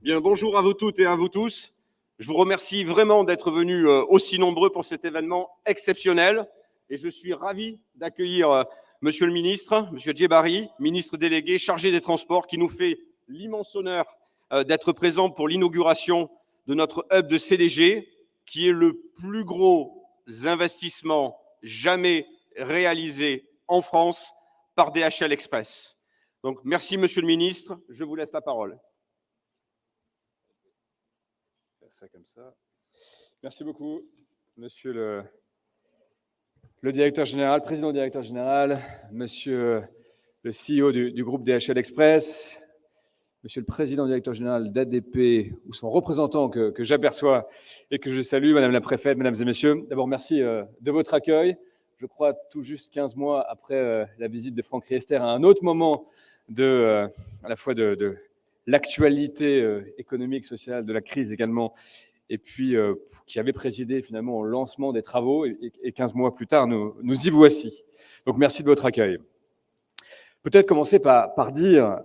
Bien, bonjour à vous toutes et à vous tous. Je vous remercie vraiment d'être venus aussi nombreux pour cet événement exceptionnel. Et je suis ravi d'accueillir Monsieur le ministre, Monsieur Djebari, ministre délégué chargé des Transports, qui nous fait l'immense honneur d'être présent pour l'inauguration de notre hub de CDG, qui est le plus gros investissement jamais réalisé en France par DHL Express. Donc, merci Monsieur le ministre, je vous laisse la parole. Ça comme ça. Merci beaucoup, monsieur le directeur général, président directeur général, monsieur le CEO du groupe DHL Express, monsieur le président directeur général d'ADP, ou son représentant que j'aperçois et que je salue, madame la préfète, mesdames et messieurs. D'abord, merci de votre accueil. Je crois tout juste 15 mois après la visite de Franck Riester à un autre moment à la fois de l'actualité économique, sociale, de la crise également, et puis qui avait présidé finalement au lancement des travaux, et 15 mois plus tard, nous y voici. Donc merci de votre accueil. Peut-être commencer par dire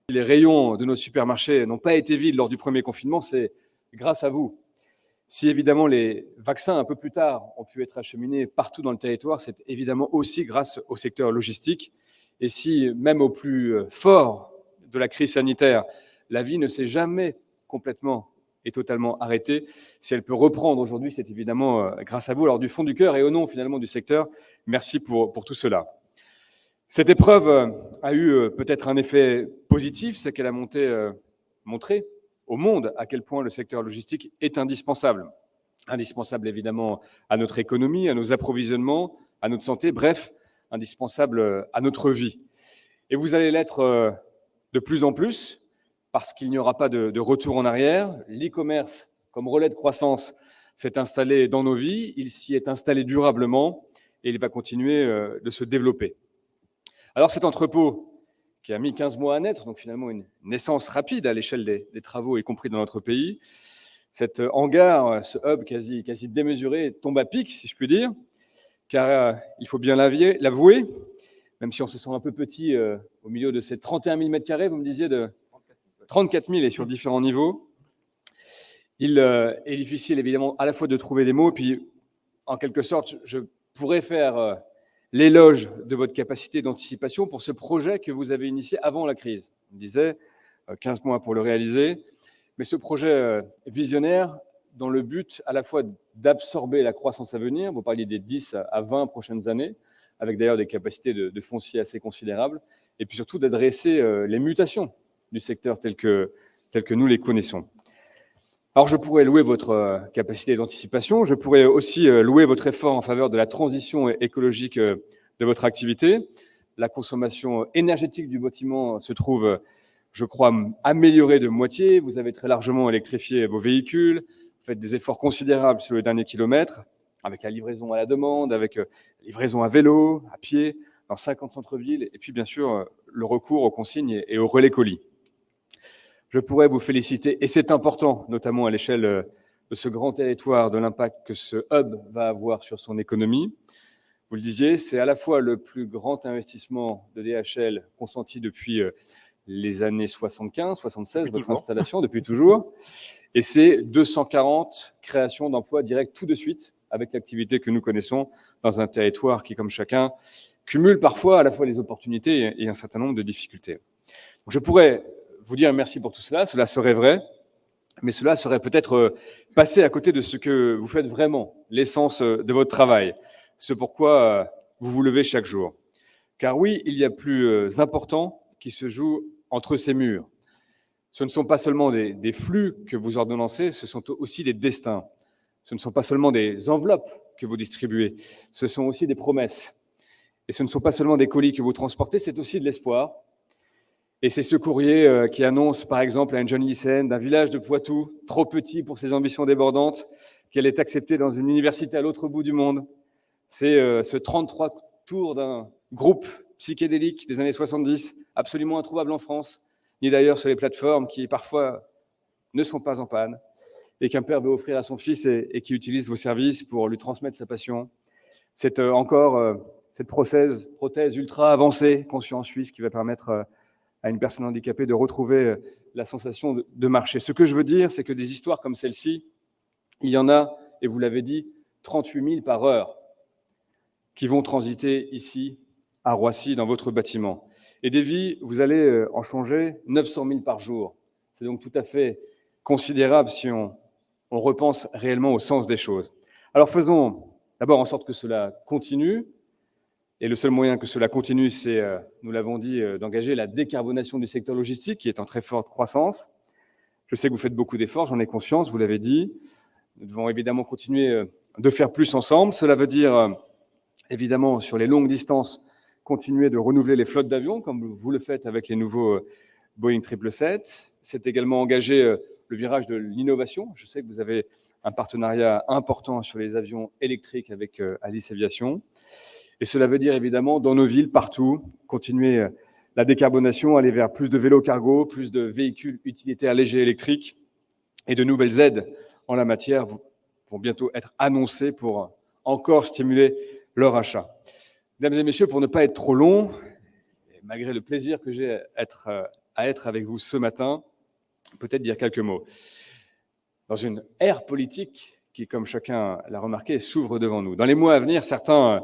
les rayons de nos supermarchés n'ont pas été vides lors du premier confinement, c'est grâce à vous. Si évidemment les vaccins, un peu plus tard, ont pu être acheminés partout dans le territoire, c'est évidemment aussi grâce au secteur logistique. Et si, même au plus fort de la crise sanitaire, la vie ne s'est jamais complètement et totalement arrêtée, si elle peut reprendre aujourd'hui, c'est évidemment grâce à vous. Alors du fond du cœur et au nom finalement du secteur, merci pour tout cela. Cette épreuve a eu peut-être un effet positif, c'est qu'elle a montré au monde à quel point le secteur logistique est indispensable. Indispensable évidemment à notre économie, à nos approvisionnements, à notre santé, bref, indispensable à notre vie. Et vous allez l'être de plus en plus, parce qu'il n'y aura pas de retour en arrière. L'e-commerce, comme relais de croissance, s'est installé dans nos vies, il s'y est installé durablement et il va continuer de se développer. Alors cet entrepôt, qui a mis 15 mois à naître, donc finalement une naissance rapide à l'échelle des travaux, y compris dans notre pays, cet hangar, ce hub quasi démesuré, tombe à pic, si je puis dire, car il faut bien l'avouer, même si on se sent un peu petit au milieu de ces 31 000 m², vous me disiez, de 34 000 et sur différents niveaux, il est difficile évidemment à la fois de trouver des mots, puis en quelque sorte, je pourrais faire l'éloge de votre capacité d'anticipation pour ce projet que vous avez initié avant la crise. On disait 15 mois pour le réaliser, mais ce projet visionnaire dans le but à la fois d'absorber la croissance à venir, vous parliez des 10 à 20 prochaines années, avec d'ailleurs des capacités de foncier assez considérables, et puis surtout d'adresser les mutations du secteur tel que nous les connaissons. Alors je pourrais louer votre capacité d'anticipation, je pourrais aussi louer votre effort en faveur de la transition écologique de votre activité. La consommation énergétique du bâtiment se trouve, je crois, améliorée de moitié. Vous avez très largement électrifié vos véhicules, vous faites des efforts considérables sur le dernier kilomètre, avec la livraison à la demande, avec la livraison à vélo, à pied, dans 50 centres-villes, et puis bien sûr le recours aux consignes et aux relais colis. Je pourrais vous féliciter, et c'est important, notamment à l'échelle de ce grand territoire, de l'impact que ce hub va avoir sur son économie. Vous le disiez, c'est à la fois le plus grand investissement de DHL consenti depuis les années 75, 76, votre installation, depuis toujours, et c'est 240 créations d'emplois directs tout de suite, avec l'activité que nous connaissons dans un territoire qui, comme chacun, cumule parfois à la fois les opportunités et un certain nombre de difficultés. Donc je pourrais vous dire merci pour tout cela, cela serait vrai, mais cela serait peut-être passer à côté de ce que vous faites vraiment, l'essence de votre travail, ce pourquoi vous vous levez chaque jour. Car oui, il y a plus important qui se joue entre ces murs. Ce ne sont pas seulement des flux que vous ordonnancez, ce sont aussi des destins. Ce ne sont pas seulement des enveloppes que vous distribuez, ce sont aussi des promesses. Et ce ne sont pas seulement des colis que vous transportez, c'est aussi de l'espoir. Et c'est ce courrier qui annonce, par exemple, à une jeune lycéenne d'un village de Poitou, trop petit pour ses ambitions débordantes, qu'elle est acceptée dans une université à l'autre bout du monde. C'est ce 33 tours d'un groupe psychédélique des années 70, absolument introuvable en France, ni d'ailleurs sur les plateformes qui, parfois, ne sont pas en panne, et qu'un père veut offrir à son fils et qui utilise vos services pour lui transmettre sa passion. C'est encore cette prothèse ultra avancée, conçue en Suisse, qui va permettre à une personne handicapée de retrouver la sensation de marcher. Ce que je veux dire, c'est que des histoires comme celle-ci, il y en a, et vous l'avez dit, 38 000 par heure qui vont transiter ici, à Roissy, dans votre bâtiment. Et des vies, vous allez en changer 900 000 par jour. C'est donc tout à fait considérable si on repense réellement au sens des choses. Alors faisons d'abord en sorte que cela continue. Et le seul moyen que cela continue, c'est, nous l'avons dit, d'engager la décarbonation du secteur logistique, qui est en très forte croissance. Je sais que vous faites beaucoup d'efforts, j'en ai conscience, vous l'avez dit. Nous devons évidemment continuer de faire plus ensemble. Cela veut dire, évidemment, sur les longues distances, continuer de renouveler les flottes d'avions, comme vous le faites avec les nouveaux Boeing 777. C'est également engager le virage de l'innovation. Je sais que vous avez un partenariat important sur les avions électriques avec Alice Aviation. Et cela veut dire évidemment, dans nos villes, partout, continuer la décarbonation, aller vers plus de vélos cargo, plus de véhicules utilitaires légers électriques, et de nouvelles aides en la matière vont bientôt être annoncées pour encore stimuler leur achat. Mesdames et messieurs, pour ne pas être trop long, et malgré le plaisir que j'ai à être avec vous ce matin, peut-être dire quelques mots. Dans une ère politique qui, comme chacun l'a remarqué, s'ouvre devant nous. Dans les mois à venir, certaines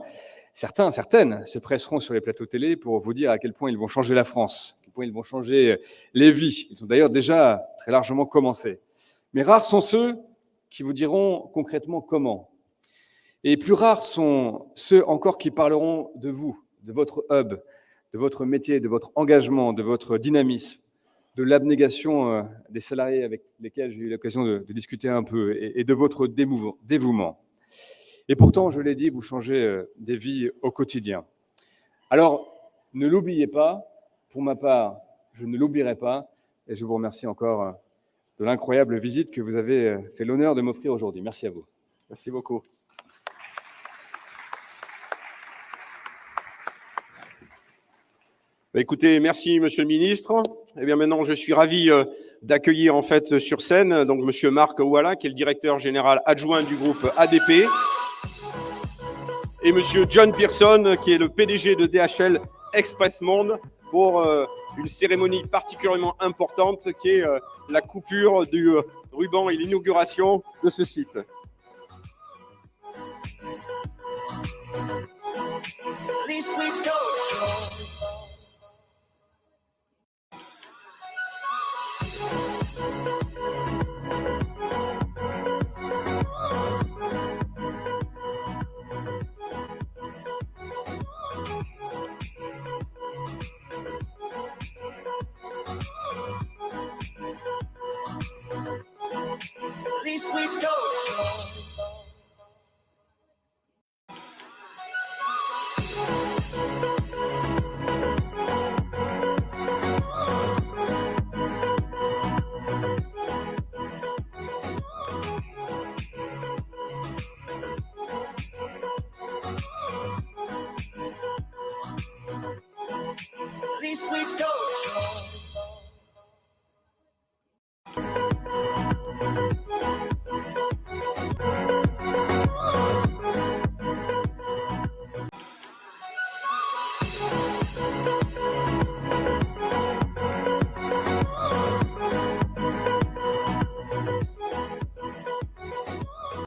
se presseront sur les plateaux télé pour vous dire à quel point ils vont changer la France, à quel point ils vont changer les vies. Ils ont d'ailleurs déjà très largement commencé. Mais rares sont ceux qui vous diront concrètement comment. Et plus rares sont ceux encore qui parleront de vous, de votre hub, de votre métier, de votre engagement, de votre dynamisme, de l'abnégation des salariés avec lesquels j'ai eu l'occasion de discuter un peu et de votre dévouement. Et pourtant, je l'ai dit, vous changez des vies au quotidien. Alors, ne l'oubliez pas. Pour ma part, je ne l'oublierai pas. Et je vous remercie encore de l'incroyable visite que vous avez fait l'honneur de m'offrir aujourd'hui. Merci à vous. Merci beaucoup. Écoutez, merci Monsieur le Ministre. Eh bien maintenant, je suis ravi d'accueillir en fait sur scène donc Monsieur Marc Ouala, qui est le directeur général adjoint du groupe ADP, et Monsieur John Pearson, qui est le PDG de DHL Express Monde, pour une cérémonie particulièrement importante qui est la coupure du ruban et l'inauguration de ce site.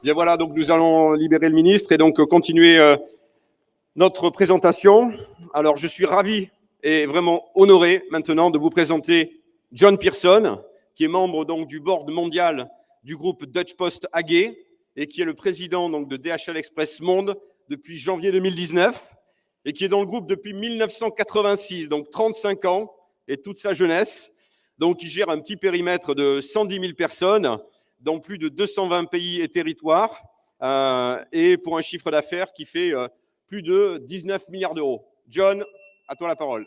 Bien voilà, donc nous allons libérer le ministre et donc continuer notre présentation. Alors je suis ravi et vraiment honoré maintenant de vous présenter John Pearson, qui est membre donc du board mondial du groupe Dutch Post AG et qui est le président donc de DHL Express Monde depuis janvier 2019 et qui est dans le groupe depuis 1986, donc 35 ans et toute sa jeunesse. Donc il gère un petit périmètre de 110 000 personnes dans plus de 220 pays et territoires, et pour un chiffre d'affaires qui fait plus de 19 milliards d'euros. John, à toi la parole.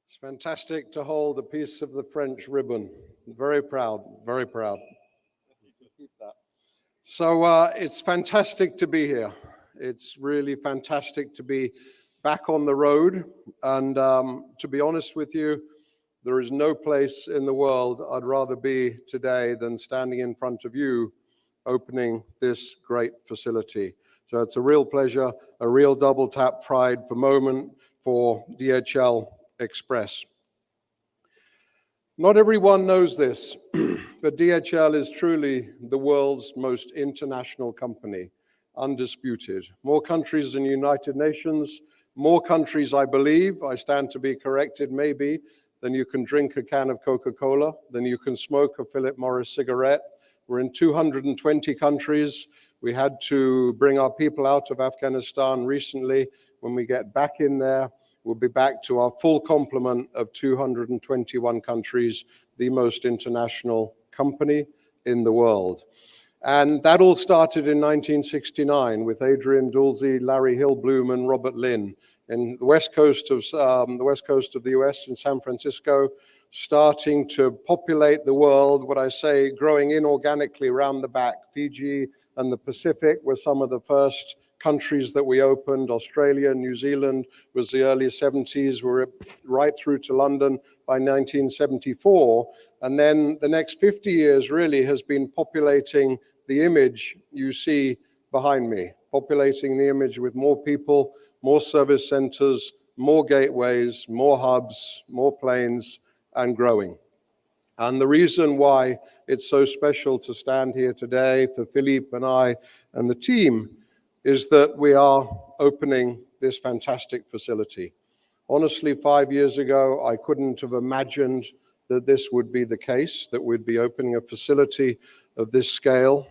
It's fantastic to hold a piece of the French ribbon. Very proud, very proud. So it's fantastic to be here. It's really fantastic to be back on the road. And to be honest with you, there is no place in the world I'd rather be today than standing in front of you, opening this great facility. So it's a real pleasure, a real double tap pride for moment for DHL Express. Not everyone knows this, but DHL is truly the world's most international company, undisputed. More countries than United Nations, more countries, I believe, I stand to be corrected maybe, than you can drink a can of Coca-Cola, than you can smoke a Philip Morris cigarette. We're in 220 countries. We had to bring our people out of Afghanistan recently. When we get back in there, we'll be back to our full complement of 221 countries, the most international company in the world. And that all started in 1969 with Adrian Dulce, Larry Hillblum, and Robert Lynn in the west coast of the US in San Francisco, starting to populate the world, what I say, growing inorganically around the back. Fiji and the Pacific were some of the first countries that we opened. Australia, New Zealand was the early 70s. We're right through to London by 1974. And then the next 50 years really has been populating the image you see behind me, populating the image with more people, more service centers, more gateways, more hubs, more planes, and growing. And the reason why it's so special to stand here today for Philippe and I and the team is that we are opening this fantastic facility. Honestly, 5 years ago, I couldn't have imagined that this would be the case, that we'd be opening a facility of this scale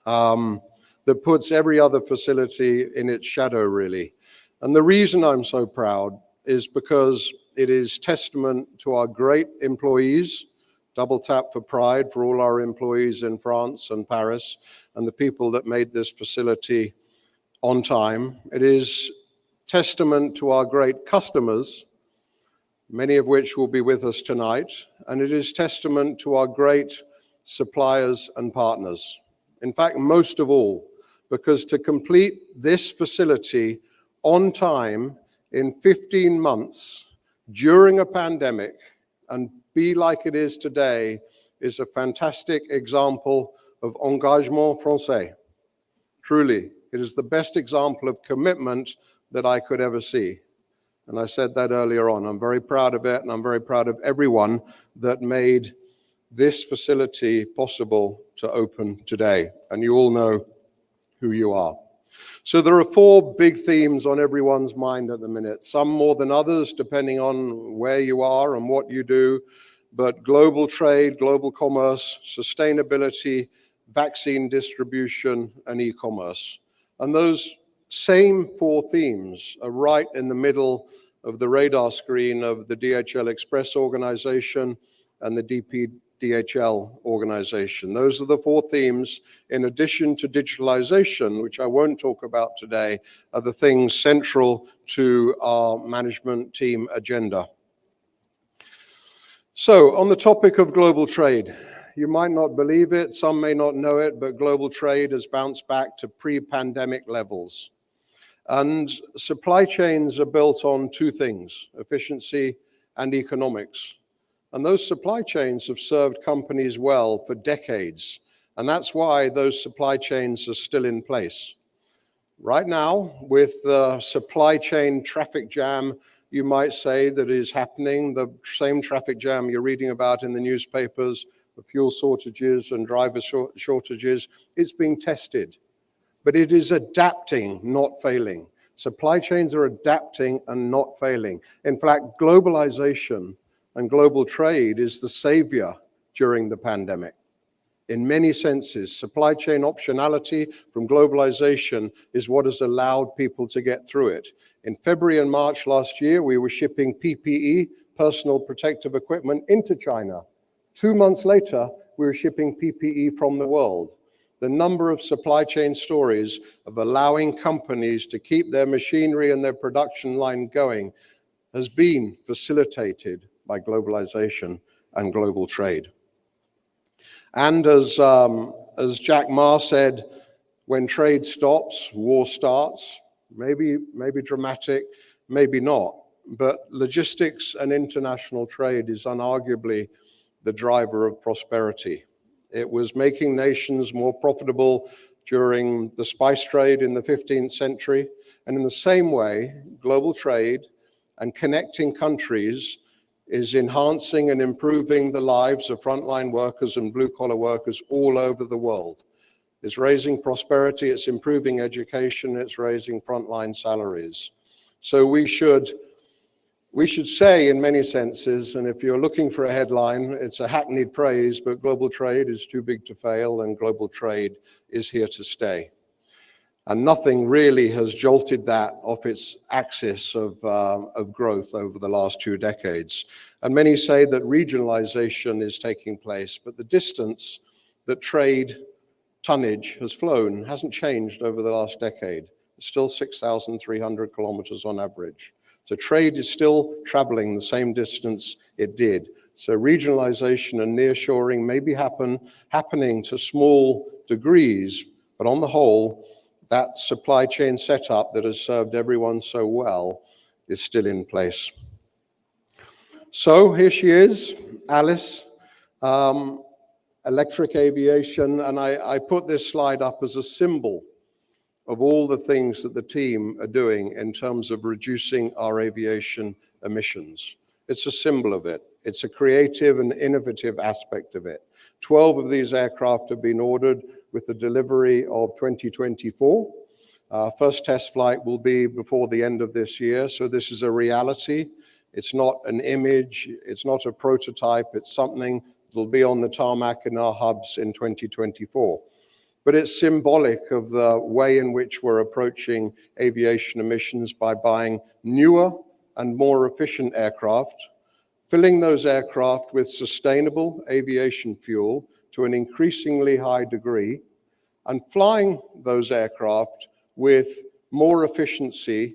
that puts every other facility in its shadow, really. And the reason I'm so proud is because it is testament to our great employees, double tap for pride for all our employees in France and Paris, and the people that made this facility on time. It is testament to our great customers, many of which will be with us tonight, and it is testament to our great suppliers and partners. In fact, most of all, because to complete this facility on time in 15 months during a pandemic and be like it is today is a fantastic example of engagement français. Truly, it is the best example of commitment that I could ever see. And I said that earlier on. I'm very proud of it, and I'm very proud of everyone that made this facility possible to open today. And you all know who you are. So there are four big themes on everyone's mind at the minute, some more than others, depending on where you are and what you do. But global trade, global commerce, sustainability, vaccine distribution, and e-commerce. And those same four themes are right in the middle of the radar screen of the DHL Express organization and the DPDHL organization. Those are the four themes, in addition to digitalization, which I won't talk about today, are the things central to our management team agenda. So, on the topic of global trade, you might not believe it, some may not know it, but global trade has bounced back to pre-pandemic levels. And supply chains are built on two things, efficiency and economics. And those supply chains have served companies well for decades. And that's why those supply chains are still in place. Right now, with the supply chain traffic jam, you might say, that is happening, the same traffic jam you're reading about in the newspapers, the fuel shortages and driver shortages, it's being tested. But it is adapting, not failing. Supply chains are adapting and not failing. In fact, globalization and global trade is the savior during the pandemic. In many senses, supply chain optionality from globalization is what has allowed people to get through it. In February and March last year, we were shipping PPE, personal protective equipment, into China. 2 months later, we were shipping PPE from the world. The number of supply chain stories of allowing companies to keep their machinery and their production line going has been facilitated by globalization and global trade. And as Jack Ma said, when trade stops, war starts. Maybe dramatic, maybe not. But logistics and international trade is unarguably the driver of prosperity. It was making nations more profitable during the spice trade in the 15th century. And in the same way, global trade and connecting countries is enhancing and improving the lives of frontline workers and blue-collar workers all over the world. It's raising prosperity, it's improving education, it's raising frontline salaries. So we should say in many senses, and if you're looking for a headline, it's a hackneyed phrase, but global trade is too big to fail and global trade is here to stay. And nothing really has jolted that off its axis of growth over the last 2 decades. And many say that regionalization is taking place, but the distance that trade tonnage has flown hasn't changed over the last decade. It's still 6,300 kilometers on average. So trade is still traveling the same distance it did. So regionalization and nearshoring may be happening to small degrees, but on the whole, that supply chain setup that has served everyone so well is still in place. So here she is, Alice, electric aviation, and I put this slide up as a symbol of all the things that the team are doing in terms of reducing our aviation emissions. It's a symbol of it. It's a creative and innovative aspect of it. 12 of these aircraft have been ordered with the delivery of 2024. First test flight will be before the end of this year, so this is a reality. It's not an image, it's not a prototype, it's something that'll be on the tarmac in our hubs in 2024. But it's symbolic of the way in which we're approaching aviation emissions by buying newer and more efficient aircraft, filling those aircraft with sustainable aviation fuel to an increasingly high degree, and flying those aircraft with more efficiency,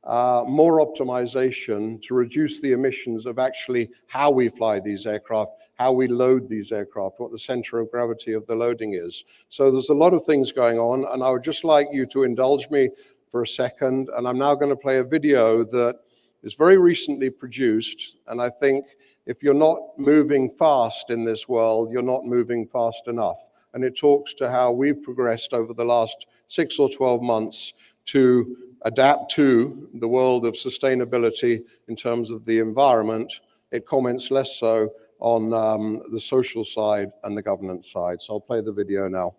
more optimization to reduce the emissions of actually how we fly these aircraft, how we load these aircraft, what the center of gravity of the loading is. So there's a lot of things going on, and I would just like you to indulge me for a second, and I'm now going to play a video that is very recently produced, and I think if you're not moving fast in this world, you're not moving fast enough. And it talks to how we've progressed over the last 6 or 12 months to adapt to the world of sustainability in terms of the environment. It comments less so on the social side and the governance side. So I'll play the video now.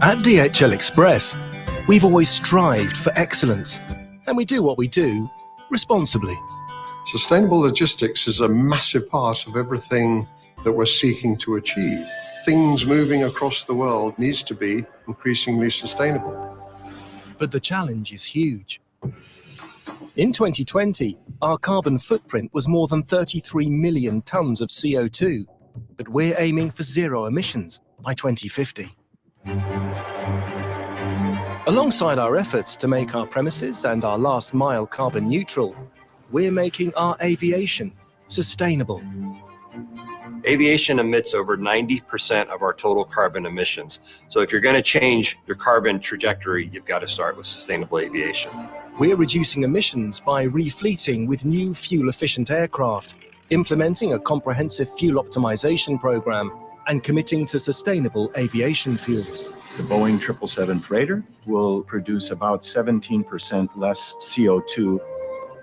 At DHL Express, we've always strived for excellence, and we do what we do responsibly. Sustainable logistics is a massive part of everything that we're seeking to achieve. Things moving across the world needs to be increasingly sustainable. But the challenge is huge. In 2020, our carbon footprint was more than 33 million tons of CO2, but we're aiming for zero emissions by 2050. Alongside our efforts to make our premises and our last mile carbon neutral, we're making our aviation sustainable. Aviation emits over 90% of our total carbon emissions. So if you're going to change your carbon trajectory, you've got to start with sustainable aviation. We're reducing emissions by refleeting with new fuel-efficient aircraft, implementing a comprehensive fuel optimization program, and committing to sustainable aviation fuels. The Boeing 777 freighter will produce about 17% less CO2.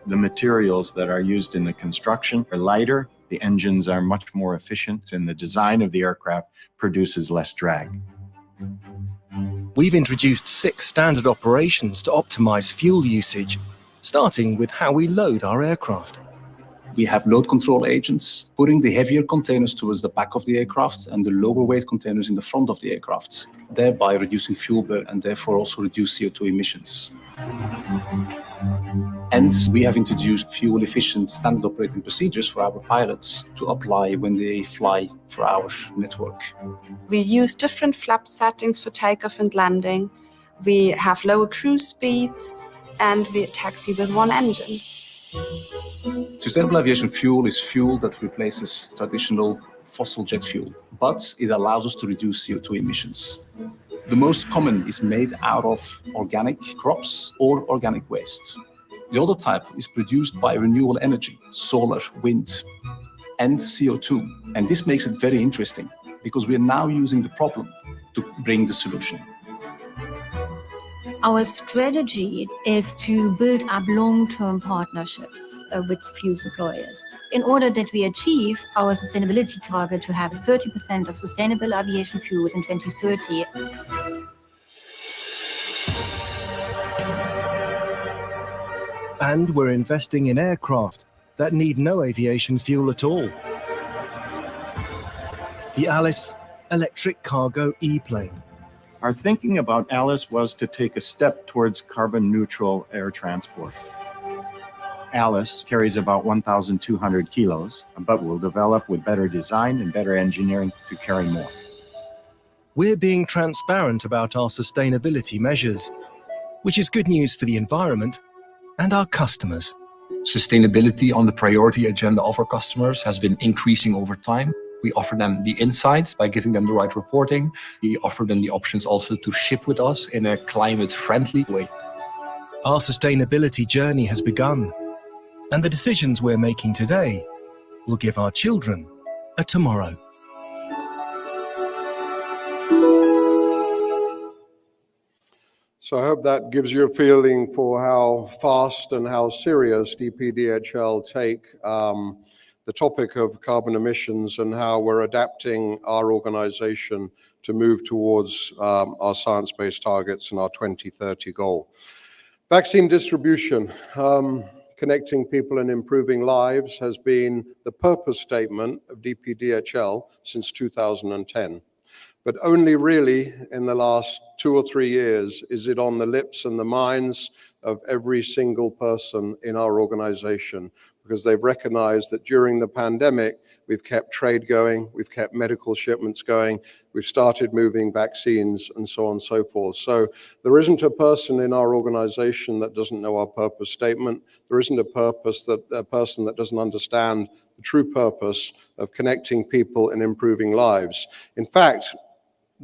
The materials that are used in the construction are lighter, the engines are much more efficient, and the design of the aircraft produces less drag. We've introduced 6 standard operations to optimize fuel usage, starting with how we load our aircraft. We have load control agents putting the heavier containers towards the back of the aircraft and the lower weight containers in the front of the aircraft, thereby reducing fuel burn and therefore also reduce CO2 emissions. Hence, we have introduced fuel-efficient standard operating procedures for our pilots to apply when they fly for our network. We use different flap settings for takeoff and landing. We have lower cruise speeds, and we taxi with one engine. Sustainable aviation fuel is fuel that replaces traditional fossil jet fuel, but it allows us to reduce CO2 emissions. The most common is made out of organic crops or organic waste. The other type is produced by renewable energy, solar, wind. and CO2. And this makes it very interesting because we are now using the problem to bring the solution. Our strategy is to build up long-term partnerships with fuel suppliers in order that we achieve our sustainability target to have 30% of sustainable aviation fuels in 2030. And we're investing in aircraft that need no aviation fuel at all. The Alice electric cargo E-plane. Our thinking about Alice was to take a step towards carbon neutral air transport. Alice carries about 1,200 kilos, but will develop with better design and better engineering to carry more. We're being transparent about our sustainability measures, which is good news for the environment and our customers. Sustainability on the priority agenda of our customers has been increasing over time. We offer them the insights by giving them the right reporting. We offer them the options also to ship with us in a climate-friendly way. Our sustainability journey has begun, and the decisions we're making today will give our children a tomorrow. So I hope that gives you a feeling for how fast and how serious DPDHL take the topic of carbon emissions and how we're adapting our organization to move towards our science-based targets and our 2030 goal. Vaccine distribution, connecting people and improving lives has been the purpose statement of DPDHL since 2010. But only really in the last 2 or 3 years is it on the lips and the minds of every single person in our organization, because they've recognized that during the pandemic, we've kept trade going, we've kept medical shipments going, we've started moving vaccines and so on and so forth. So there isn't a person in our organization that doesn't know our purpose statement. There isn't a person that doesn't understand the true purpose of connecting people and improving lives. In fact,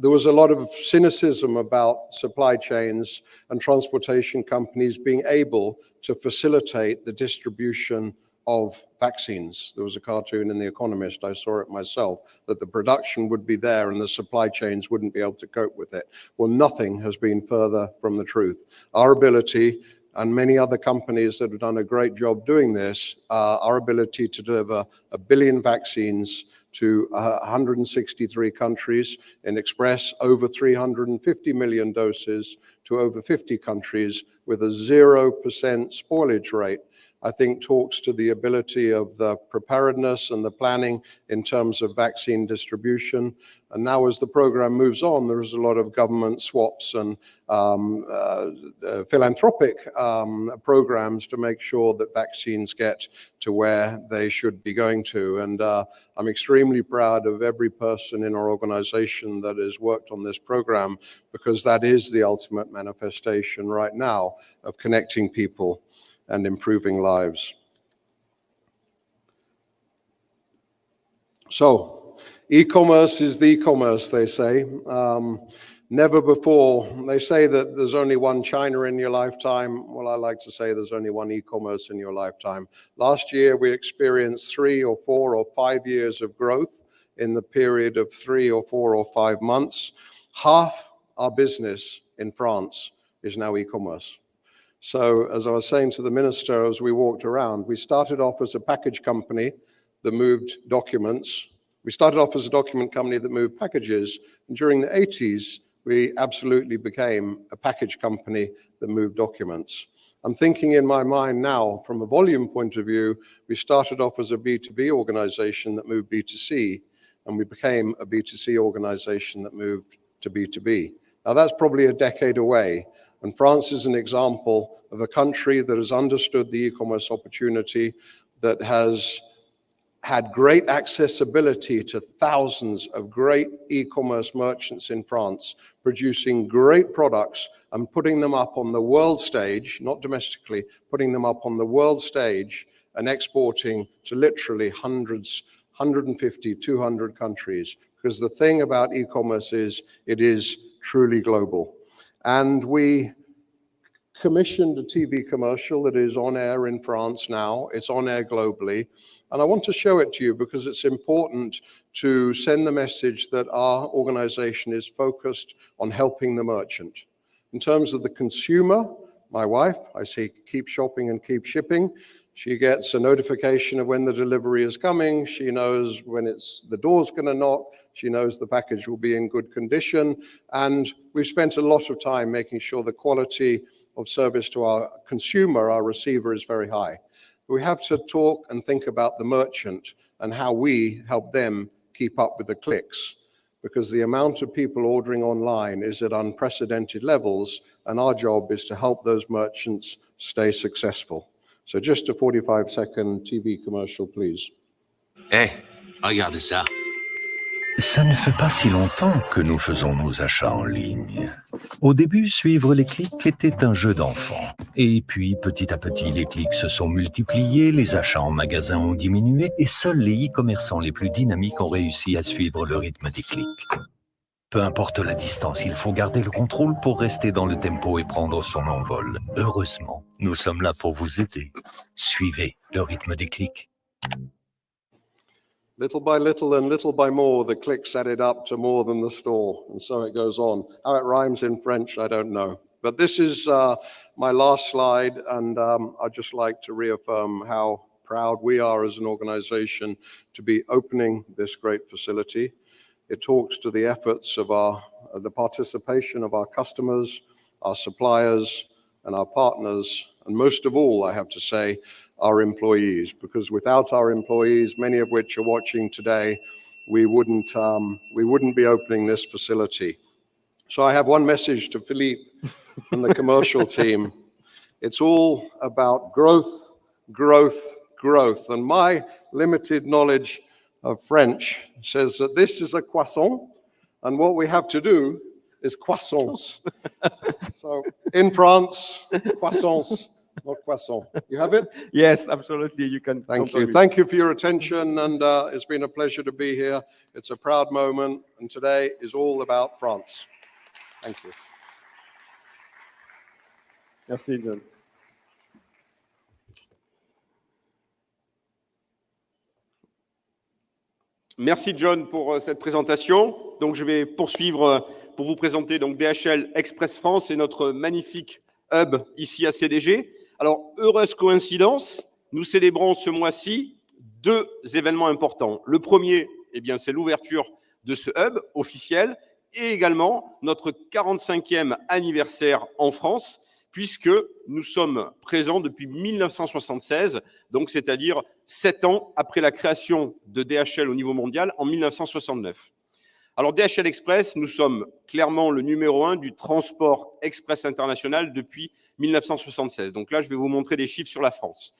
there was a lot of cynicism about supply chains and transportation companies being able to facilitate the distribution of vaccines. There was a cartoon in The Economist, I saw it myself, that the production would be there and the supply chains wouldn't be able to cope with it. Well, nothing has been further from the truth. Our ability, and many other companies that have done a great job doing this, our ability to deliver 1 billion vaccines to 163 countries in express, over 350 million doses to over 50 countries with a 0% spoilage rate, I think talks to the ability of the preparedness and the planning in terms of vaccine distribution. And now as the program moves on, there is a lot of government swaps and philanthropic programs to make sure that vaccines get to where they should be going to. And I'm extremely proud of every person in our organization that has worked on this program, because that is the ultimate manifestation right now of connecting people and improving lives. So, e-commerce is the e-commerce, they say. Never before. They say that there's only one China in your lifetime. Well, I like to say there's only one e-commerce in your lifetime. Last year, we experienced 3 or 4 or 5 years of growth in the period of 3 or 4 or 5 months. Half our business in France is now e-commerce. So as I was saying to the minister as we walked around, we started off as a package company that moved documents. We started off as a document company that moved packages. And during the 80s, we absolutely became a package company that moved documents. I'm thinking in my mind now, from a volume point of view, we started off as a B2B organization that moved B2C, and we became a B2C organization that moved to B2B. Now that's probably a decade away. And France is an example of a country that has understood the e-commerce opportunity, that has had great accessibility to thousands of great e-commerce merchants in France, producing great products and putting them up on the world stage, not domestically, putting them up on the world stage and exporting to literally hundreds, 150, 200 countries. Because the thing about e-commerce is it is truly global. And we commissioned a TV commercial that is on air in France now. It's on air globally. And I want to show it to you because it's important to send the message that our organization is focused on helping the merchant. In terms of the consumer, my wife, I say keep shopping and keep shipping. She gets a notification of when the delivery is coming. She knows when the door's going to knock. She knows the package will be in good condition. And we've spent a lot of time making sure the quality of service to our consumer, our receiver, is very high. We have to talk and think about the merchant and how we help them keep up with the clicks, because the amount of people ordering online is at unprecedented levels, and our job is to help those merchants stay successful. So just a 45-second TV commercial, please. Hey, regardez ça. Ça ne fait pas si longtemps que nous faisons nos achats en ligne. Au début, suivre les clics était un jeu d'enfant. Et puis, petit à petit, les clics se sont multipliés, les achats en magasin ont diminué, et seuls les e-commerçants les plus dynamiques ont réussi à suivre le rythme des clics. Peu importe la distance, il faut garder le contrôle pour rester dans le tempo et prendre son envol. Heureusement, nous sommes là pour vous aider. Suivez le rythme des clics. Little by little and little by more, the clicks added up to more than the store. And so it goes on. How it rhymes in French, I don't know. But this is my last slide, and I'd just like to reaffirm how proud we are as an organization to be opening this great facility. It talks to the efforts of the participation of our customers, our suppliers, and our partners, and most of all, I have to say, our employees, because without our employees, many of which are watching today, we wouldn't be opening this facility. So I have one message to Philippe and the commercial team. It's all about growth, growth, growth. And my limited knowledge of French says that this is a croissant, and what we have to do is croissants. So in France, croissants, not croissant. You have it? Yes, absolutely. You can. Thank you. Thank you for your attention, and it's been a pleasure to be here. It's a proud moment, and today is all about France. Thank you. Merci, John. Merci, John, pour cette présentation. Donc, je vais poursuivre pour vous présenter donc DHL Express France et notre magnifique hub ici à CDG. Alors, heureuse coïncidence, nous célébrons ce mois-ci 2 événements importants. Le premier, eh bien, c'est l'ouverture de ce hub officiel et également notre 45e anniversaire en France, puisque nous sommes présents depuis 1976, donc c'est-à-dire 7 ans après la création de DHL au niveau mondial en 1969. Alors DHL Express, nous sommes clairement le numéro 1 du transport express international depuis 1976. Donc là, je vais vous montrer des chiffres sur la France.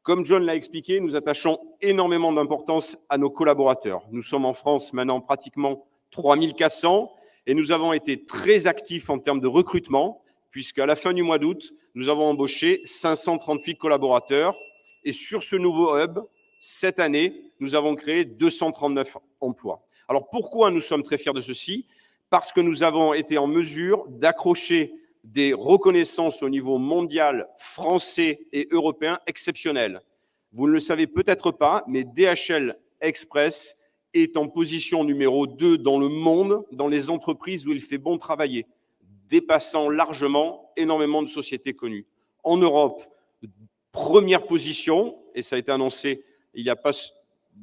Comme John l'a expliqué, nous attachons énormément d'importance à nos collaborateurs. Nous sommes en France maintenant pratiquement 3400 et nous avons été très actifs en termes de recrutement, puisqu'à la fin du mois d'août, nous avons embauché 538 collaborateurs. Et sur ce nouveau hub, cette année, nous avons créé 239 emplois. Alors pourquoi nous sommes très fiers de ceci? Parce que nous avons été en mesure d'accrocher des reconnaissances au niveau mondial, français et européen exceptionnelles. Vous ne le savez peut-être pas, mais DHL Express est en position numéro 2 dans le monde, dans les entreprises où il fait bon travailler, dépassant largement énormément de sociétés connues. En Europe, première position, et ça a été annoncé il y a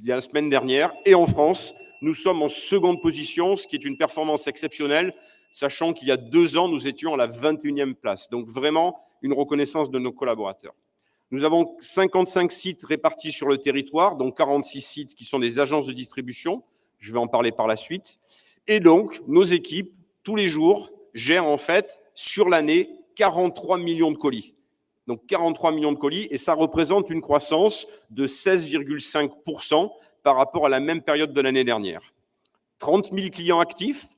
la semaine dernière, et en France, nous sommes en seconde position, ce qui est une performance exceptionnelle, sachant qu'il y a 2 ans, nous étions à la 21e place. Donc vraiment, une reconnaissance de nos collaborateurs. Nous avons 55 sites répartis sur le territoire, donc 46 sites qui sont des agences de distribution. Je vais en parler par la suite. Et donc, nos équipes, tous les jours, gèrent en fait, sur l'année, 43 millions de colis. Donc 43 millions de colis, et ça représente une croissance de 16,5% par rapport à la même période de l'année dernière. 30 000 clients actifs.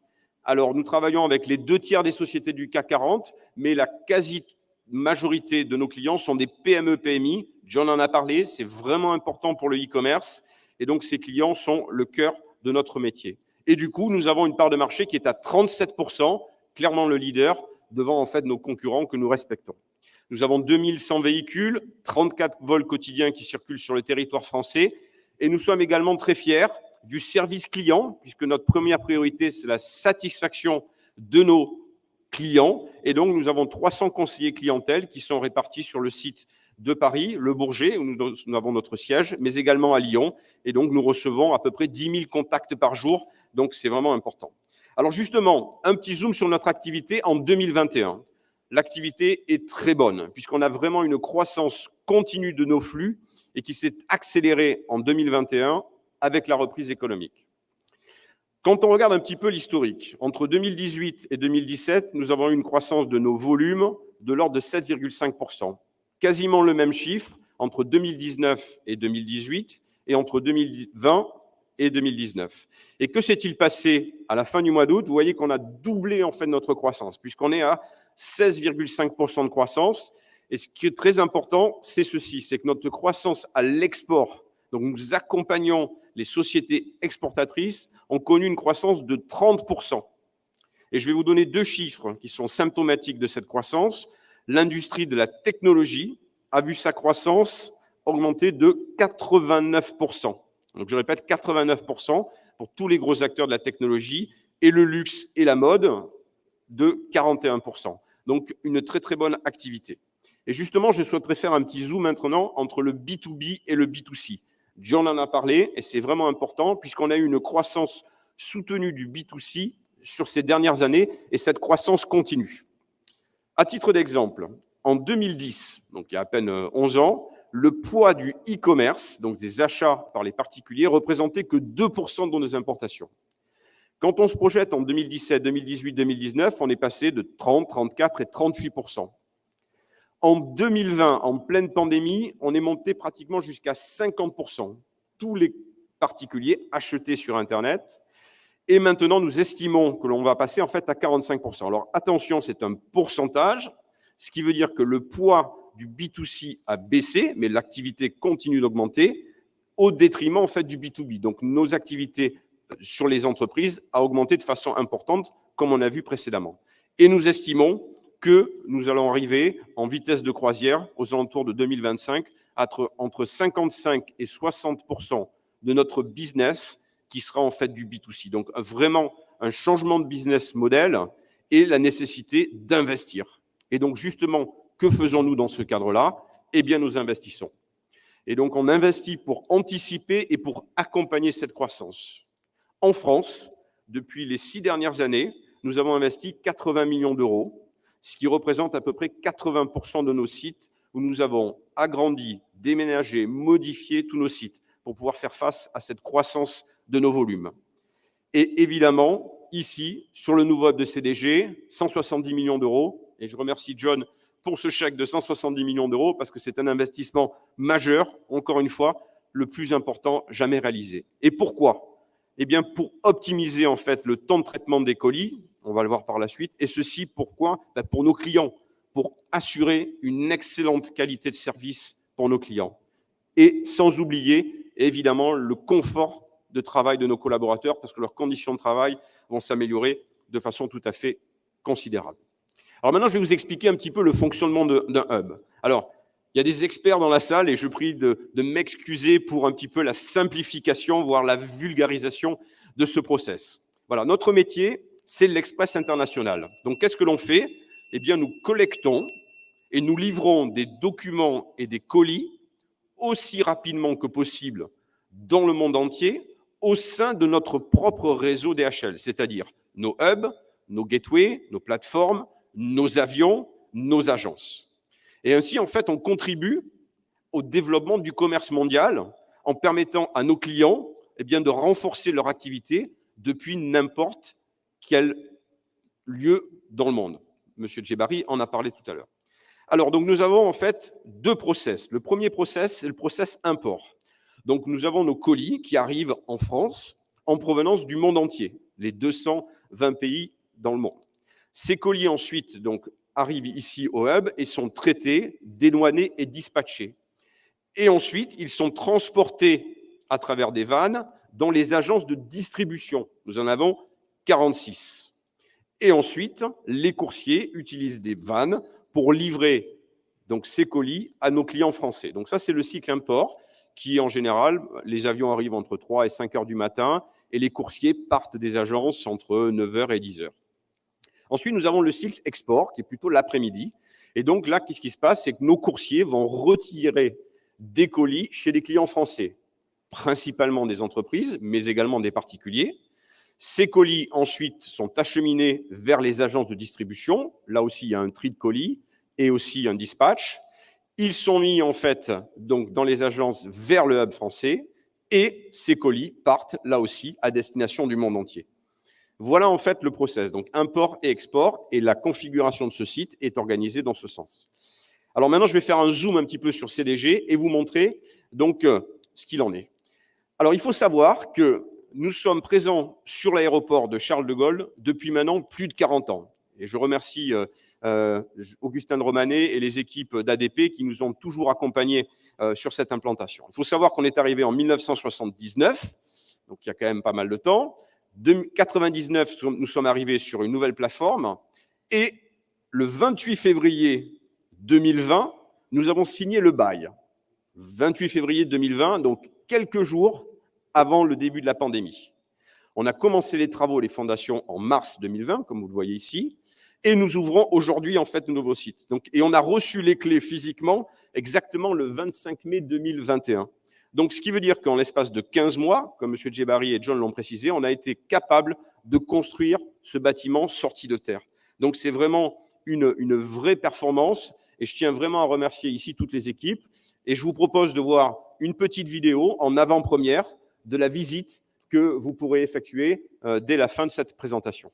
Alors, nous travaillons avec les 2/3 des sociétés du CAC 40, mais la quasi-majorité de nos clients sont des PME, PMI. John en a parlé, c'est vraiment important pour le e-commerce. Et donc, ces clients sont le cœur de notre métier. Et du coup, nous avons une part de marché qui est à 37%, clairement le leader, devant en fait nos concurrents que nous respectons. Nous avons 2100 véhicules, 34 vols quotidiens qui circulent sur le territoire français. Et nous sommes également très fiers du service client, puisque notre première priorité, c'est la satisfaction de nos clients. Et donc, nous avons 300 conseillers clientèle qui sont répartis sur le site de Paris, le Bourget, où nous avons notre siège, mais également à Lyon. Et donc, nous recevons à peu près 10 000 contacts par jour. Donc, c'est vraiment important. Alors, justement, un petit zoom sur notre activité en 2021. L'activité est très bonne, puisqu'on a vraiment une croissance continue de nos flux et qui s'est accélérée en 2021 avec la reprise économique. Quand on regarde un petit peu l'historique, entre 2018 et 2017, nous avons eu une croissance de nos volumes de l'ordre de 7,5%. Quasiment le même chiffre entre 2019 et 2018 et entre 2020 et 2019. Et que s'est-il passé à la fin du mois d'août? Vous voyez qu'on a doublé en fait notre croissance, puisqu'on est à 16,5% de croissance. Et ce qui est très important, c'est ceci, c'est que notre croissance à l'export, donc nous accompagnons les sociétés exportatrices, ont connu une croissance de 30%. Et je vais vous donner deux chiffres qui sont symptomatiques de cette croissance. L'industrie de la technologie a vu sa croissance augmenter de 89%. Donc je répète, 89% pour tous les gros acteurs de la technologie, et le luxe et la mode de 41%. Donc une très très bonne activité. Et justement, je souhaiterais faire un petit zoom maintenant entre le B2B et le B2C. John en a parlé, et c'est vraiment important, puisqu'on a eu une croissance soutenue du B2C sur ces dernières années, et cette croissance continue. À titre d'exemple, en 2010, donc il y a à peine 11 ans, le poids du e-commerce, donc des achats par les particuliers, représentait que 2% de nos importations. Quand on se projette en 2017, 2018, 2019, on est passé de 30, 34 et 38%. En 2020, en pleine pandémie, on est monté pratiquement jusqu'à 50%. Tous les particuliers achetaient sur Internet. Et maintenant, nous estimons que l'on va passer en fait à 45%. Alors attention, c'est un pourcentage, ce qui veut dire que le poids du B2C a baissé, mais l'activité continue d'augmenter au détriment en fait du B2B. Donc nos activités sur les entreprises a augmenté de façon importante, comme on a vu précédemment. Et nous estimons que nous allons arriver en vitesse de croisière aux alentours de 2025 à entre 55 et 60% de notre business qui sera en fait du B2C. Donc vraiment un changement de business model et la nécessité d'investir. Et donc justement, que faisons-nous dans ce cadre-là? Eh bien, nous investissons. Et donc on investit pour anticiper et pour accompagner cette croissance. En France, depuis les 6 dernières années, nous avons investi 80 millions d'euros, ce qui représente à peu près 80% de nos sites où nous avons agrandi, déménagé, modifié tous nos sites pour pouvoir faire face à cette croissance de nos volumes. Et évidemment, ici, sur le nouveau hub de CDG, 170 millions d'euros, et je remercie John pour ce chèque de 170 millions d'euros parce que c'est un investissement majeur, encore une fois, le plus important jamais réalisé. Et pourquoi? Eh bien, pour optimiser en fait le temps de traitement des colis, on va le voir par la suite, et ceci pourquoi? Pour nos clients, pour assurer une excellente qualité de service pour nos clients. Et sans oublier, évidemment, le confort de travail de nos collaborateurs, parce que leurs conditions de travail vont s'améliorer de façon tout à fait considérable. Alors maintenant, je vais vous expliquer un petit peu le fonctionnement d'un hub. Alors, il y a des experts dans la salle et je prie de m'excuser pour un petit peu la simplification, voire la vulgarisation de ce process. Voilà, notre métier, c'est l'Express international. Donc, qu'est-ce que l'on fait? Eh bien, nous collectons et nous livrons des documents et des colis aussi rapidement que possible dans le monde entier au sein de notre propre réseau DHL, c'est-à-dire nos hubs, nos gateways, nos plateformes, nos avions, nos agences. Et ainsi, en fait, on contribue au développement du commerce mondial en permettant à nos clients eh bien, de renforcer leur activité depuis n'importe quel lieu dans le monde. Monsieur Djebari en a parlé tout à l'heure. Alors, donc, nous avons en fait deux process. Le premier process, c'est le process import. Donc, nous avons nos colis qui arrivent en France en provenance du monde entier, les 220 pays dans le monde. Ces colis ensuite donc, arrivent ici au hub et sont traités, dédouanés et dispatchés. Et ensuite, ils sont transportés à travers des vannes dans les agences de distribution. Nous en avons 46. Et ensuite, les coursiers utilisent des vannes pour livrer donc ces colis à nos clients français. Donc ça, c'est le cycle import qui, en général, les avions arrivent entre 3 et 5 heures du matin et les coursiers partent des agences entre 9 heures et 10 heures. Ensuite, nous avons le cycle export qui est plutôt l'après-midi. Et donc là, qu'est-ce qui se passe? C'est que nos coursiers vont retirer des colis chez les clients français, principalement des entreprises, mais également des particuliers. Ces colis, ensuite, sont acheminés vers les agences de distribution. Là aussi, il y a un tri de colis et aussi un dispatch. Ils sont mis, en fait, donc, dans les agences vers le hub français et ces colis partent, là aussi, à destination du monde entier. Voilà, en fait, le process. Donc, import et export, et la configuration de ce site est organisée dans ce sens. Alors maintenant, je vais faire un zoom un petit peu sur CDG et vous montrer donc ce qu'il en est. Alors, il faut savoir que nous sommes présents sur l'aéroport de Charles de Gaulle depuis maintenant plus de 40 ans. Et je remercie Augustin de Romanet et les équipes d'ADP qui nous ont toujours accompagnés sur cette implantation. Il faut savoir qu'on est arrivé en 1979, donc il y a quand même pas mal de temps. En 1999, nous sommes arrivés sur une nouvelle plateforme et le 28 février 2020, nous avons signé le bail. 28 février 2020, donc quelques jours avant le début de la pandémie. On a commencé les travaux, les fondations en mars 2020, comme vous le voyez ici, et nous ouvrons aujourd'hui en fait le nouveau site. Donc, et on a reçu les clés physiquement exactement le 25 mai 2021. Donc, ce qui veut dire qu'en l'espace de 15 mois, comme M. Djebari et John l'ont précisé, on a été capable de construire ce bâtiment sorti de terre. Donc, c'est vraiment une vraie performance et je tiens vraiment à remercier ici toutes les équipes. Et je vous propose de voir une petite vidéo en avant-première de la visite que vous pourrez effectuer dès la fin de cette présentation.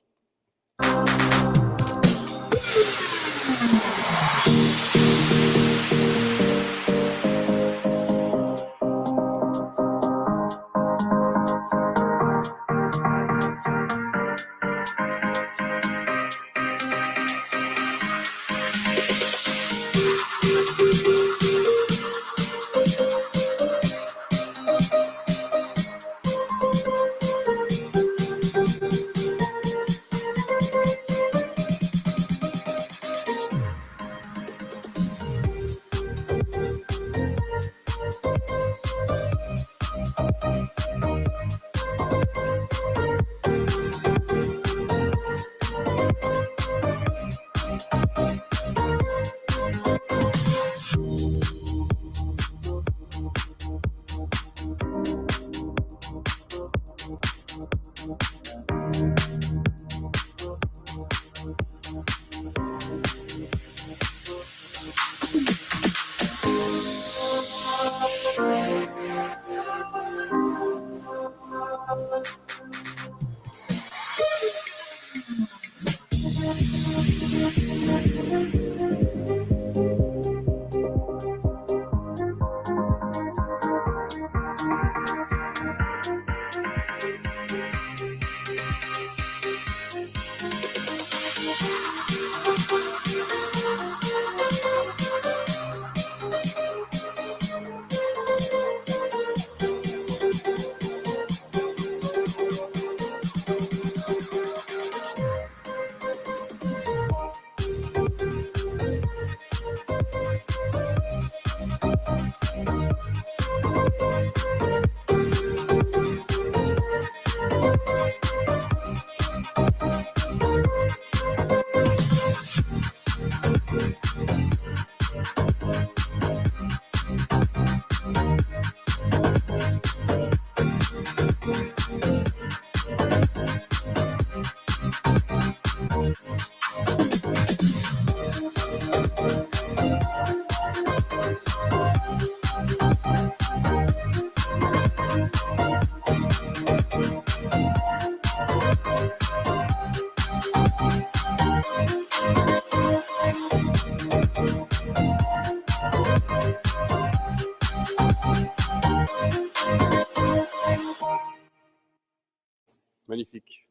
Magnifique.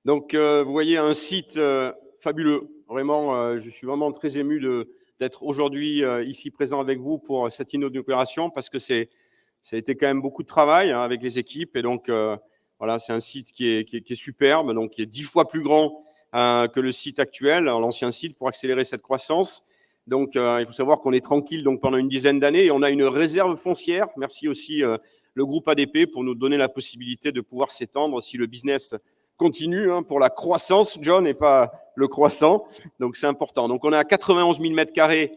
Donc, vous voyez un site fabuleux. Vraiment, je suis vraiment très ému d'être aujourd'hui ici présent avec vous pour cette inauguration parce que ça a été quand même beaucoup de travail hein, avec les équipes. Et donc, voilà, c'est un site qui est superbe, donc qui est 10 fois plus grand que le site actuel, l'ancien site, pour accélérer cette croissance. Donc, il faut savoir qu'on est tranquille donc, pendant une dizaine d'années et on a une réserve foncière. Merci aussi le groupe ADP pour nous donner la possibilité de pouvoir s'étendre si le business continue pour la croissance, John, et pas le croissant. Donc, c'est important. Donc, on est à 91 000 mètres carrés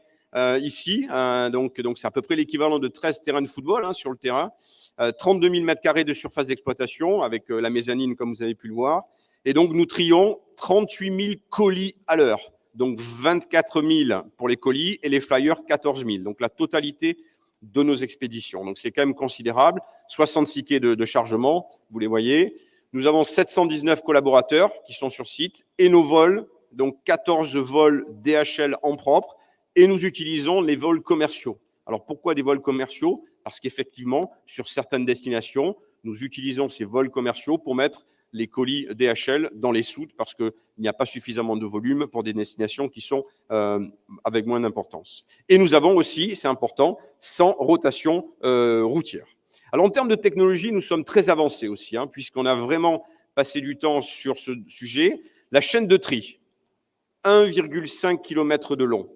ici. Donc, c'est à peu près l'équivalent de 13 terrains de football sur le terrain. 32 000 mètres carrés de surface d'exploitation avec la mezzanine, comme vous avez pu le voir. Et donc, nous trions 38 000 colis à l'heure. Donc, 24 000 pour les colis et les flyers, 14 000. Donc, la totalité de nos expéditions. Donc, c'est quand même considérable. 66 quais de chargement, vous les voyez. Nous avons 719 collaborateurs qui sont sur site et nos vols, donc 14 vols DHL en propre, et nous utilisons les vols commerciaux. Alors, pourquoi des vols commerciaux? Parce qu'effectivement, sur certaines destinations, nous utilisons ces vols commerciaux pour mettre les colis DHL dans les soutes parce qu'il n'y a pas suffisamment de volume pour des destinations qui sont avec moins d'importance. Et nous avons aussi, c'est important, 100 rotations routières. Alors, en termes de technologie, nous sommes très avancés aussi, puisqu'on a vraiment passé du temps sur ce sujet. La chaîne de tri, 1,5 km de long,